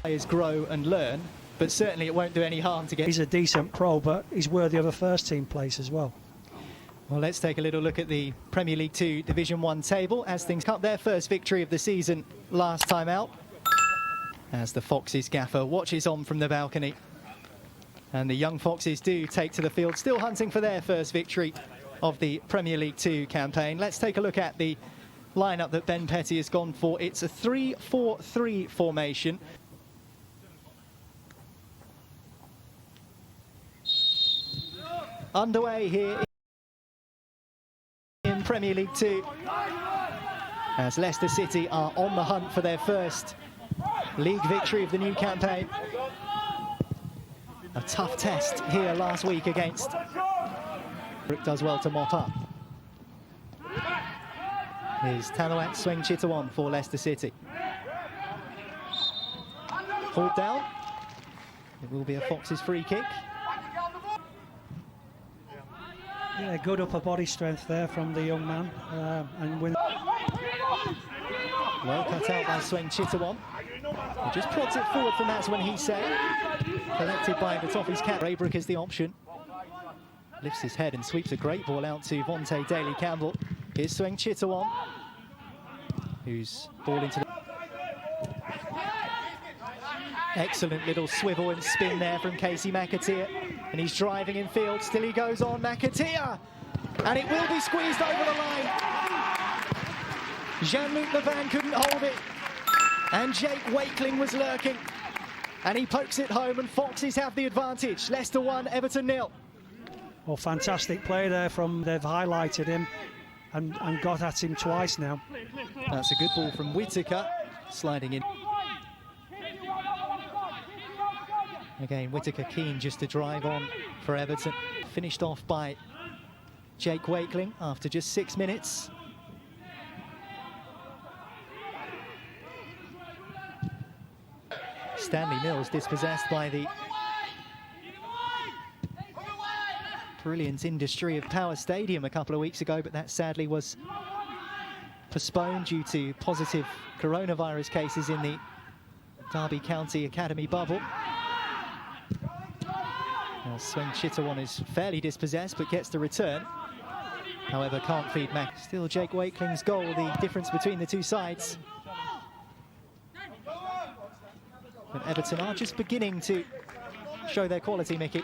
players grow and learn, but certainly it won't do any harm to get... He's a decent pro, but he's worthy of a first-team place as well. Well, let's take a little look at the Premier League 2 Division 1 table as things cut their first victory of the season last time out. As the Foxes gaffer watches on from the balcony. And the young Foxes do take to the field, still hunting for their first victory of the Premier League 2 campaign. Let's take a look at the lineup that Ben Petty has gone for. It's a 3-4-3 formation. Underway here in Premier League 2 as Leicester City are on the hunt for their first league victory of the new campaign. A tough test here last week against... Rick does well to mop up. Here's Tanawat Sweng Chittawan for Leicester City. Pulled down. It will be a Foxes free kick. Yeah, good upper body strength there from the young man. And when... Well cut out by Sweng Chittawan. He just prods it forward from that's when he said. Collected by the top of his cap. Braybrook is the option. Lifts his head and sweeps a great ball out to Vontae Daly-Campbell. Here's Sweng Chittawan, who's ball into the... Excellent little swivel and spin there from Casey McAteer. And he's driving in field, still he goes on, McAteer! And it will be squeezed over the line. Jean-Luc Levan couldn't hold it. And Jake Wakeling was lurking. And he pokes it home and Foxes have the advantage. Leicester 1, Everton 0. Well, fantastic play there from... They've highlighted him and got at him twice now. That's a good ball from Whittaker, sliding in. Again, Whittaker keen just to drive on for Everton. Finished off by Jake Wakeling after just 6 minutes. Stanley Mills dispossessed by the brilliant industry of Power Stadium a couple of weeks ago, but that sadly was postponed due to positive coronavirus cases in the Derby County Academy bubble. Sweng Chittawan is fairly dispossessed but gets the return. However, can't feed Mac. Still Jake Wakeling's goal, the difference between the two sides. But Everton are just beginning to show their quality, Mickey.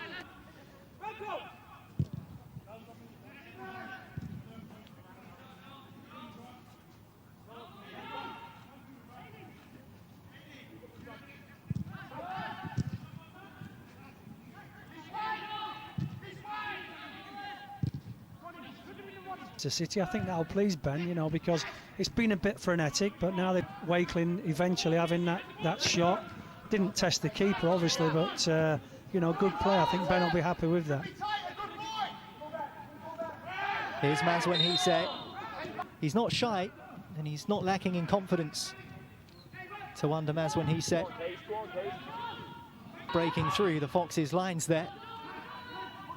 City, I think that'll please Ben, you know, because it's been a bit frenetic, but now that Wakeling eventually having that shot, didn't test the keeper obviously, but you know, good play. I think Ben will be happy with that. Here's Maswen Hisse. He's not shy and he's not lacking in confidence. Tawanda Maswen Hisse breaking through the Foxes' lines there.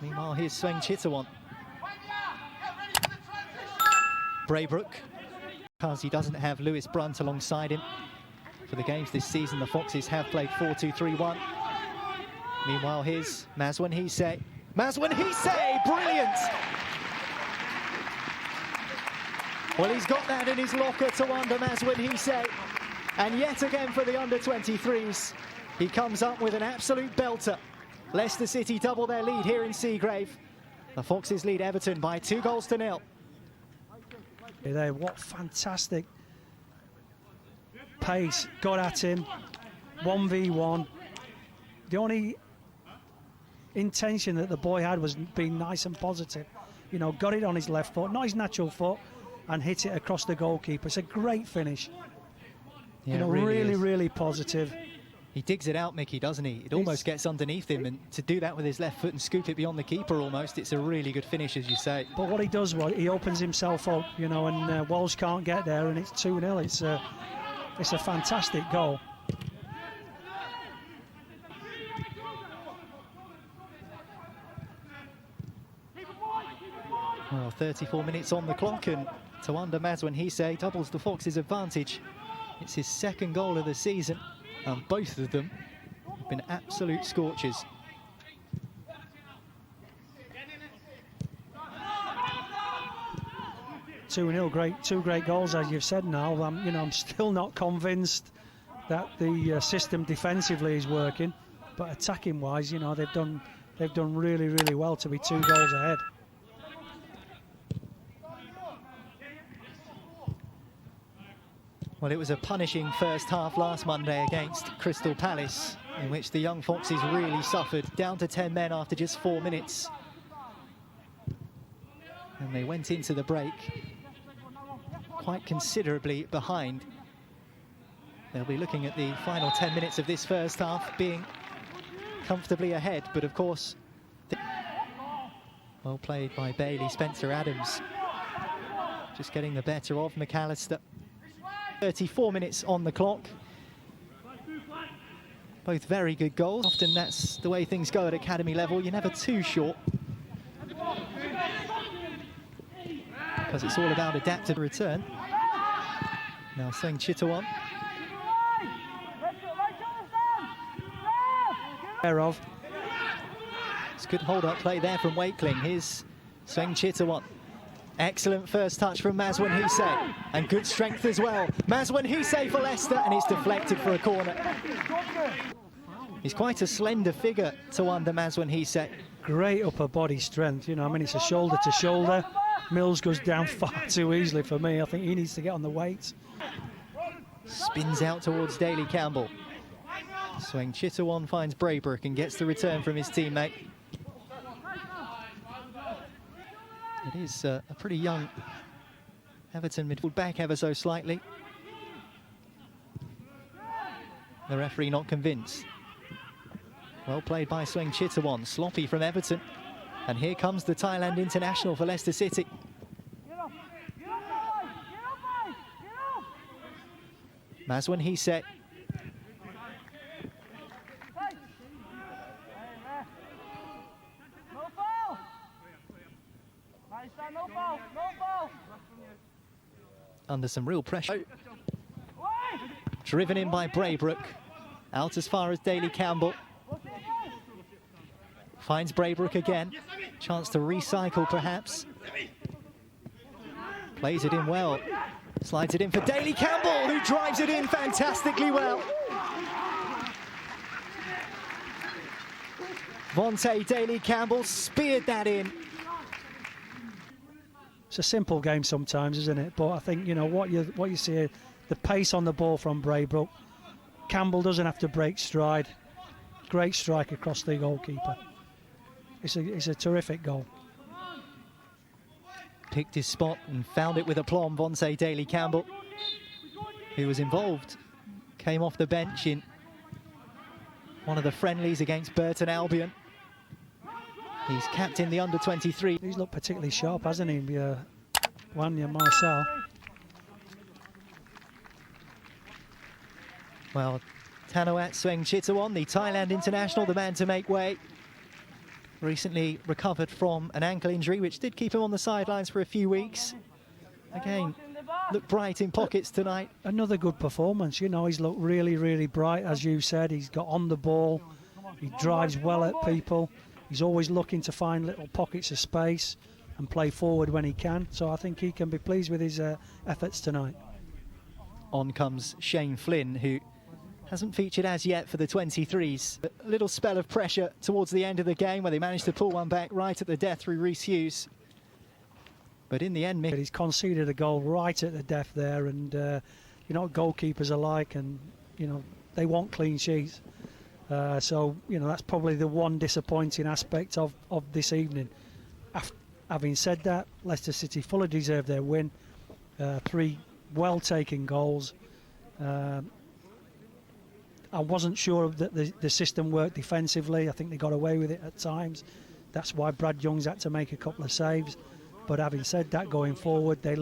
Meanwhile, here's Sweng Chittawan. Braybrook, because he doesn't have Lewis Brunt alongside him. For the games this season, the Foxes have played 4-2-3-1. Meanwhile, here's Maswen Hisse. Maswen Hisse, brilliant! Well, he's got that in his locker to under Maswen Hisse. And yet again for the under-23s, he comes up with an absolute belter. Leicester City double their lead here in Seagrave. The Foxes lead Everton by 2-0. There, what fantastic pace, got at him, 1v1. The only intention that the boy had was being nice and positive. You know, got it on his left foot, not his natural foot, and hit it across the goalkeeper. It's a great finish. Yeah, you know, really positive. He digs it out, Mickey, doesn't he? It almost gets underneath him, and to do that with his left foot and scoop it beyond the keeper almost, it's a really good finish, as you say. But what he does, well, he opens himself up, you know, and Walsh can't get there, and it's 2-0. It's a fantastic goal. Well, 34 minutes on the clock, and Tawanda Maswen Hisse doubles the Foxes' advantage. It's his second goal of the season. And both of them have been absolute scorchers. Two great goals, as you've said. Now, I'm still not convinced that the system defensively is working, but attacking-wise, they've done really, really well to be 2 goals ahead. Well, it was a punishing first half last Monday against Crystal Palace, in which the young Foxes really suffered, down to 10 men after just 4 minutes. And they went into the break quite considerably behind. They'll be looking at the final 10 minutes of this first half being comfortably ahead, but of course, well played by Bailey. Spencer Adams just getting the better of McAllister. 34 minutes on the clock. Both very good goals. Often that's the way things go at academy level. You're never too short, because it's all about adaptive return. Now Sweng Chitawon. Thereof. It's good hold-up play there from Wakeling. Here's Sweng Chitawon. Excellent first touch from Mazwan Hisse, and good strength as well. Mazwan Hisse for Leicester, and it's deflected for a corner. He's quite a slender figure, Tawanda Mazwan Hisse. Great upper body strength, it's a shoulder to shoulder. Mills goes down far too easily for me. I think he needs to get on the weights. Spins out towards Daley Campbell. Sweng Chitawon finds Braybrook and gets the return from his teammate. It is a pretty young Everton midfield, back ever so slightly. The referee not convinced. Well played by Sweng Chitawon, sloppy from Everton. And here comes the Thailand international for Leicester City. Mazwan Hisse. Under some real pressure. Driven in by Braybrook. Out as far as Daley Campbell. Finds Braybrook again. Chance to recycle perhaps. Plays it in well. Slides it in for Daley Campbell, who drives it in fantastically well. Vontae Daley Campbell speared that in. It's a simple game sometimes, isn't it? But I think what you see, the pace on the ball from Braybrook. Campbell doesn't have to break stride. Great strike across the goalkeeper. It's a terrific goal. Picked his spot and found it with aplomb. Vontae Daley Campbell, who was involved, came off the bench in one of the friendlies against Burton Albion. He's captained the under-23. He's looked particularly sharp, hasn't he, Wanya Marcel? Well, Tanoat Sweng Chitawon, the Thailand international, the man to make way. Recently recovered from an ankle injury, which did keep him on the sidelines for a few weeks. Again, looked bright in pockets tonight. Another good performance. He's looked really, really bright, as you said. He's got on the ball. He drives well at people. He's always looking to find little pockets of space and play forward when he can. So I think he can be pleased with his efforts tonight. On comes Shane Flynn, who hasn't featured as yet for the 23s. A little spell of pressure towards the end of the game where they managed to pull one back right at the death through Rhys Hughes. But in the end, he's conceded a goal right at the death there, and you know what goalkeepers are like, and they want clean sheets. So that's probably the one disappointing aspect of this evening. Having said that, Leicester City fully deserved their win. 3 well-taken goals. I wasn't sure that the system worked defensively. I think they got away with it at times. That's why Brad Young's had to make a couple of saves. But having said that, going forward, they